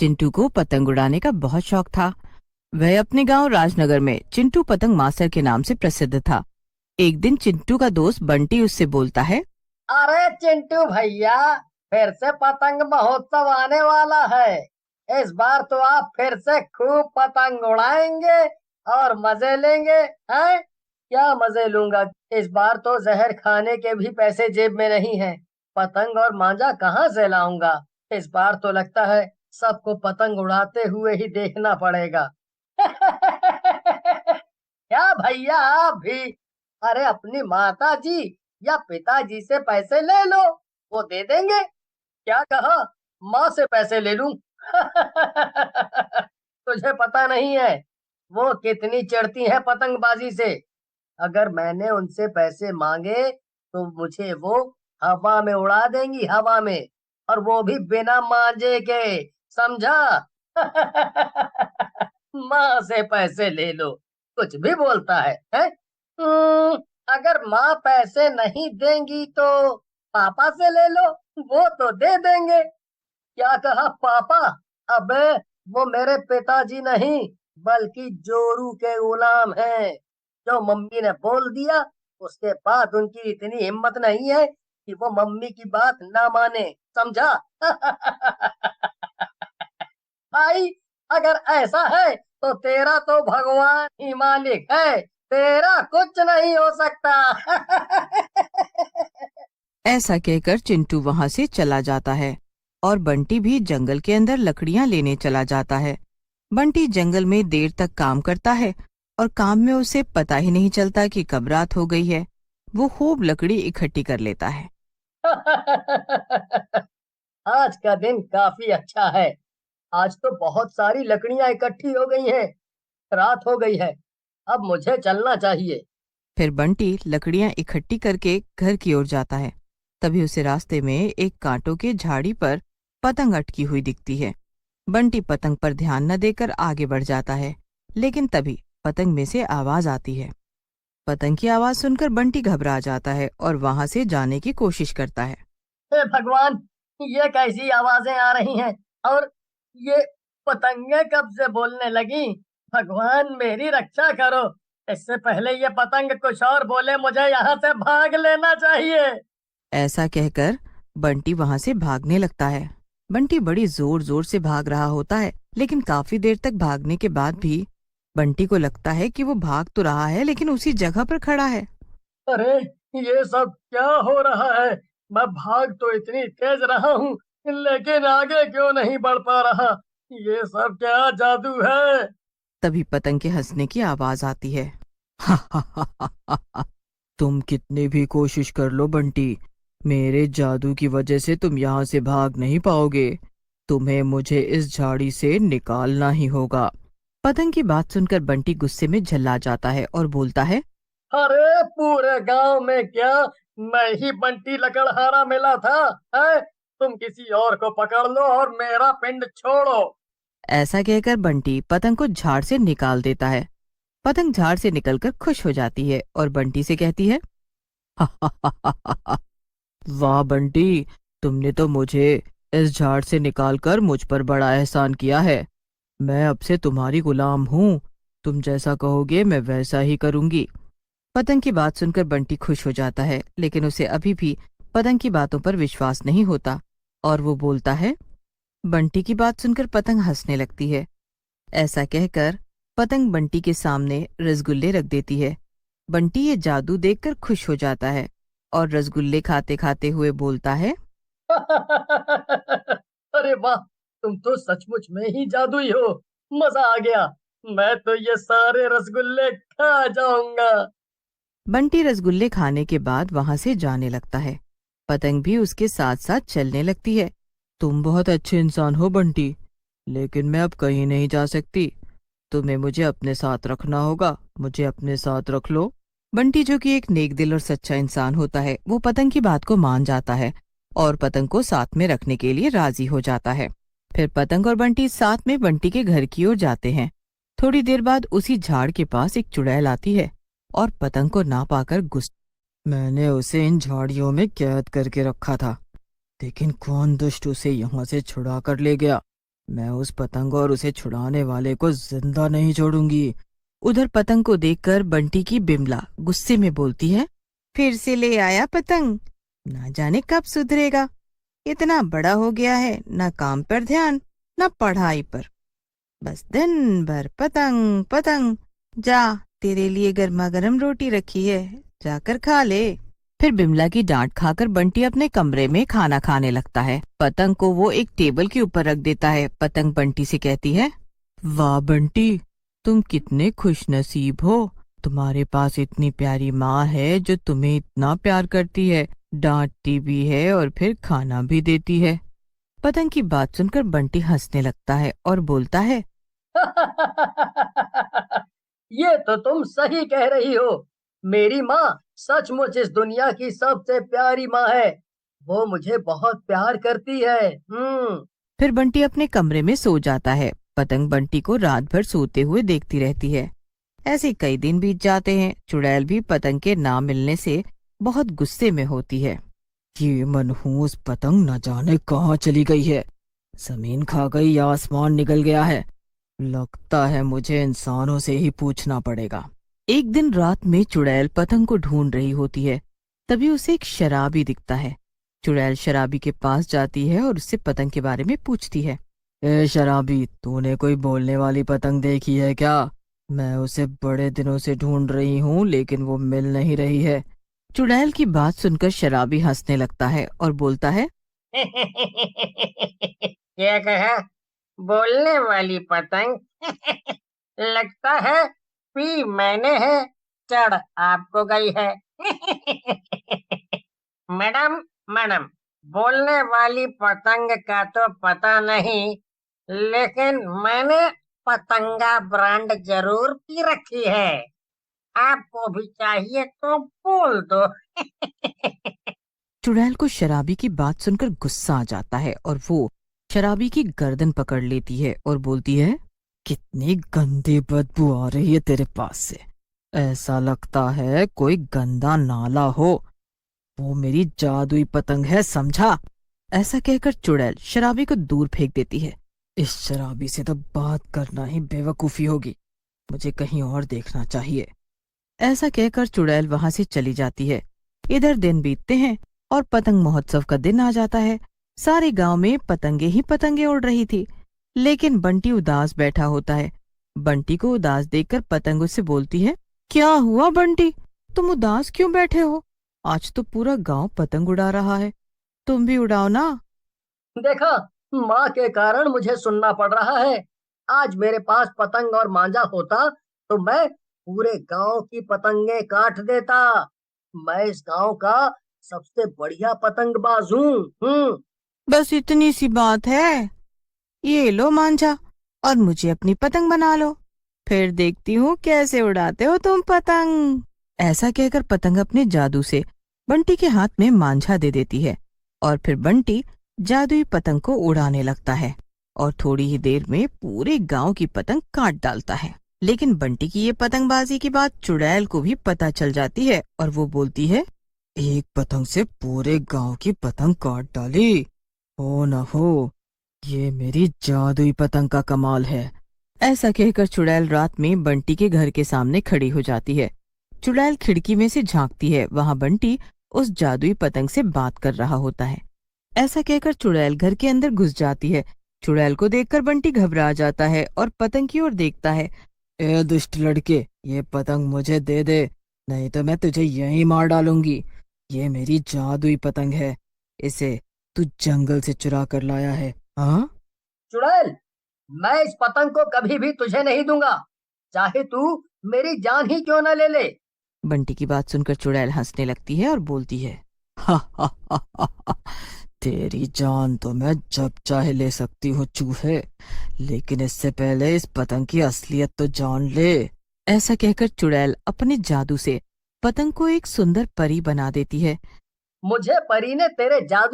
चिंटू को पतंग उड़ाने का बहुत शौक था। वह अपने गांव राजनगर में चिंटू पतंग मास्टर के नाम से प्रसिद्ध था। एक दिन चिंटू का दोस्त बंटी उससे बोलता है। अरे चिंटू भैया, फिर से पतंग महोत्सव आने वाला है। इस बार तो आप फिर से खूब पतंग उड़ाएंगे और मजे लेंगे। हैं? क्या मजे लूंगा। इस बार तो जहर खाने के भी पैसे जेब में नहीं है। पतंग और मांझा कहाँ से लाऊंगा। इस बार तो लगता है सबको पतंग उड़ाते हुए ही देखना पड़ेगा। क्या भैया आप भी? अरे अपनी माता जी या पिताजी से पैसे ले लो, वो दे देंगे। क्या कहा? माँ से पैसे ले लूं? तुझे पता नहीं है वो कितनी चिढ़ती है पतंगबाजी से। अगर मैंने उनसे पैसे मांगे तो मुझे वो हवा में उड़ा देंगी, हवा में। और वो भी बिना मांझे के, समझा? माँ से पैसे ले लो, कुछ भी बोलता है? अगर माँ पैसे नहीं देंगी तो पापा से ले लो, वो तो दे देंगे। क्या कहा पापा? अबे वो मेरे पिताजी नहीं बल्कि जोरू के गुलाम हैं। जो मम्मी ने बोल दिया उसके बाद उनकी इतनी हिम्मत नहीं है कि वो मम्मी की बात ना माने, समझा? भाई, अगर ऐसा है तो तेरा तो भगवान ही मालिक है, तेरा कुछ नहीं हो सकता। ऐसा कहकर चिंटू वहां से चला जाता है और बंटी भी जंगल के अंदर लकड़ियां लेने चला जाता है। बंटी जंगल में देर तक काम करता है और काम में उसे पता ही नहीं चलता कि कब रात हो गई है। वो खूब लकड़ी इकट्ठी कर लेता है। आज का दिन काफी अच्छा है। आज तो बहुत सारी लकड़ियां इकट्ठी हो गई हैं। रात हो गई है, अब मुझे चलना चाहिए। फिर बंटी लकड़ियां इकट्ठी करके घर की ओर जाता है। तभी उसे रास्ते में एक कांटों के झाड़ी पर पतंग अटकी हुई दिखती है। बंटी पतंग पर ध्यान न देकर आगे बढ़ जाता है, लेकिन तभी पतंग में से आवाज आती है। पतंग की आवाज सुनकर बंटी घबरा जाता है और वहां से जाने की कोशिश करता है। हे भगवान, ये कैसी आवाजें आ रही हैं? और ये पतंगे कब से बोलने लगी? भगवान मेरी रक्षा करो। इससे पहले ये पतंग कुछ और बोले मुझे यहाँ से भाग लेना चाहिए। ऐसा कहकर बंटी वहां से भागने लगता है। बंटी बड़ी जोर जोर से भाग रहा होता है, लेकिन काफी देर तक भागने के बाद भी बंटी को लगता है कि वो भाग तो रहा है लेकिन उसी जगह पर खड़ा है। अरे, ये सब क्या हो रहा है? मैं भाग तो इतनी तेज रहा हूँ, लेकिन आगे क्यों नहीं बढ़ पा रहा? ये सब क्या जादू है? तभी पतंग के हंसने की आवाज आती है। तुम कितनी भी कोशिश कर लो बंटी, मेरे जादू की वजह से तुम यहाँ से भाग नहीं पाओगे। तुम्हें मुझे इस झाड़ी से निकालना ही होगा। पतंग की बात सुनकर बंटी गुस्से में झल्ला जाता है और बोलता है। अरे पूरे गांव में क्या मैं ही बंटी लकड़हारा मिला था? है? तुम किसी और को पकड़ लो और मेरा पिंड छोड़ो। ऐसा कहकर बंटी पतंग को झाड़ से निकाल देता है। पतंग झाड़ से निकलकर खुश हो जाती है और बंटी से कहती है। वाह बंटी, तुमने तो मुझे इस झाड़ से निकालकर मुझ पर बड़ा एहसान किया है। मैं अब से तुम्हारी गुलाम हूँ। तुम जैसा कहोगे मैं वैसा ही करूंगी। पतंग की बात सुनकर बंटी खुश हो जाता है, लेकिन उसे अभी भी पतंग की बातों पर विश्वास नहीं होता और वो बोलता है। बंटी की बात सुनकर पतंग हंसने लगती है। ऐसा कहकर पतंग बंटी के सामने रसगुल्ले रख देती है। बंटी ये जादू देखकर खुश हो जाता है और रसगुल्ले खाते खाते हुए बोलता है। अरे वाह, तुम तो सचमुच में ही जादुई हो। मजा आ गया। मैं तो ये सारे रसगुल्ले खा जाऊंगा। बंटी रसगुल्ले खाने के बाद वहां से जाने लगता है। पतंग भी उसके साथ साथ चलने लगती है। तुम बहुत अच्छे इंसान हो बंटी, लेकिन मैं अब कहीं नहीं जा सकती। तुम्हें मुझे अपने साथ रखना होगा। मुझे अपने साथ रख लो। बंटी, जो कि एक नेक दिल और सच्चा इंसान होता है, वो पतंग की बात को मान जाता है और पतंग को साथ में रखने के लिए राजी हो जाता है। फिर पतंग और बंटी साथ में बंटी के घर की ओर जाते हैं। थोड़ी देर बाद उसी झाड़ के पास एक चुड़ैल आती है और पतंग को ना पाकर गुस्सा। मैंने उसे इन झाड़ियों में कैद करके रखा था, लेकिन कौन दुष्ट उसे यहाँ से छुड़ा कर ले गया। मैं उस पतंग और उसे छुड़ाने वाले को जिंदा नहीं छोड़ूंगी। उधर पतंग को देखकर बंटी की बिमला गुस्से में बोलती है, फिर से ले आया पतंग, ना जाने कब सुधरेगा। इतना बड़ा हो गया है, ना काम पर ध्यान ना पढ़ाई पर, बस दिन भर पतंग पतंग। जा, तेरे लिए गर्मा गर्म रोटी रखी है, जाकर खा ले। फिर बिमला की डांट खाकर बंटी अपने कमरे में खाना खाने लगता है। पतंग को वो एक टेबल के ऊपर रख देता है। पतंग बंटी से कहती है, वाह बंटी, तुम कितने खुशनसीब हो। तुम्हारे पास इतनी प्यारी माँ है जो तुम्हें इतना प्यार करती है, डांटती भी है और फिर खाना भी देती है। पतंग की बात सुनकर बंटी हंसने लगता है और बोलता है, ये तो तुम सही कह रही हो। मेरी माँ सचमुच इस दुनिया की सबसे प्यारी माँ है। वो मुझे बहुत प्यार करती है। फिर बंटी अपने कमरे में सो जाता है। पतंग बंटी को रात भर सोते हुए देखती रहती है। ऐसे कई दिन बीत जाते हैं। चुड़ैल भी पतंग के ना मिलने से बहुत गुस्से में होती है। ये मनहूस पतंग न जाने कहाँ चली गई है। जमीन खा गई या आसमान निकल गया है। लगता है मुझे इंसानों से ही पूछना पड़ेगा। एक दिन रात में चुड़ैल पतंग को ढूंढ रही होती है। तभी उसे एक शराबी दिखता है। चुड़ैल शराबी के पास जाती है और उससे पतंग के बारे में पूछती है। ए शराबी, तूने कोई बोलने वाली पतंग देखी है क्या? मैं उसे बड़े दिनों से ढूंढ रही हूँ लेकिन वो मिल नहीं रही है। चुड़ैल की बात सुनकर शराबी हंसने लगता है और बोलता है, क्या कहा? बोलने वाली पतंग? लगता है पी मैंने है, चढ़ आपको गई है। मैडम, मैडम, बोलने वाली पतंग का तो पता नहीं, लेकिन मैंने पतंगा ब्रांड जरूर पी रखी है। आपको भी चाहिए तो बोल दो। चुड़ैल को शराबी की बात सुनकर गुस्सा आ जाता है और वो शराबी की गर्दन पकड़ लेती है और बोलती है, कितनी गंदी बदबू आ रही है तेरे पास से। ऐसा लगता है कोई गंदा नाला हो। वो मेरी जादुई पतंग है, समझा? ऐसा कहकर चुड़ैल शराबी को दूर फेंक देती है। इस शराबी से तो बात करना ही बेवकूफी होगी। मुझे कहीं और देखना चाहिए। ऐसा कहकर चुड़ैल वहां से चली जाती है। इधर दिन बीतते हैं और पतंग महोत्सव का दिन आ जाता है। सारे गांव में पतंगे ही पतंगे उड़ रही थी, लेकिन बंटी उदास बैठा होता है। बंटी को उदास देखकर पतंग उससे बोलती है, क्या हुआ बंटी, तुम उदास क्यों बैठे हो? आज तो पूरा गांव पतंग उड़ा रहा है, तुम भी उड़ाओ ना। देखा, माँ के कारण मुझे सुनना पड़ रहा है। आज मेरे पास पतंग और मांझा होता तो मैं पूरे गांव की पतंगे काट देता। मैं इस गांव का सबसे बढ़िया पतंगबाज हूँ। बस इतनी सी बात है, ये लो मांझा और मुझे अपनी पतंग बना लो, फिर देखती हूँ कैसे उड़ाते हो तुम पतंग। ऐसा कहकर पतंग अपने जादू से बंटी के हाथ में मांझा दे देती है और फिर बंटी जादुई पतंग को उड़ाने लगता है और थोड़ी ही देर में पूरे गांव की पतंग काट डालता है। लेकिन बंटी की ये पतंगबाजी की बात चुड़ैल को भी पता चल जाती है और वो बोलती है, एक पतंग से पूरे गांव की पतंग काट डाली। हो न हो, ये मेरी जादुई पतंग का कमाल है। ऐसा कहकर चुड़ैल रात में बंटी के घर के सामने खड़ी हो जाती है। चुड़ैल खिड़की में से झांकती है, वहां बंटी उस जादुई पतंग से बात कर रहा होता है। ऐसा कहकर चुड़ैल घर के अंदर घुस जाती है। चुड़ैल को देखकर बंटी घबरा जाता है और पतंग की ओर देखता है। ए दुष्ट लड़के, ये पतंग मुझे दे दे, नहीं तो मैं तुझे यहीं मार डालूंगी। ये मेरी जादुई पतंग है, इसे तू जंगल से चुरा कर लाया है। हाँ? चुड़ैल, मैं इस पतंग को कभी भी तुझे नहीं दूंगा, चाहे तू मेरी जान ही क्यों न ले ले। बंटी की बात सुनकर चुड़ैल हंसने लगती है और बोलती है, हा हा हा हा हा, तेरी जान तो मैं जब चाहे ले सकती हूँ चूहे, लेकिन इससे पहले इस पतंग की असलियत तो जान ले। ऐसा कहकर चुड़ैल अपने जादू से पतंग को एक सुंदर परी बना देती है। मुझे परी ने तेरे जादू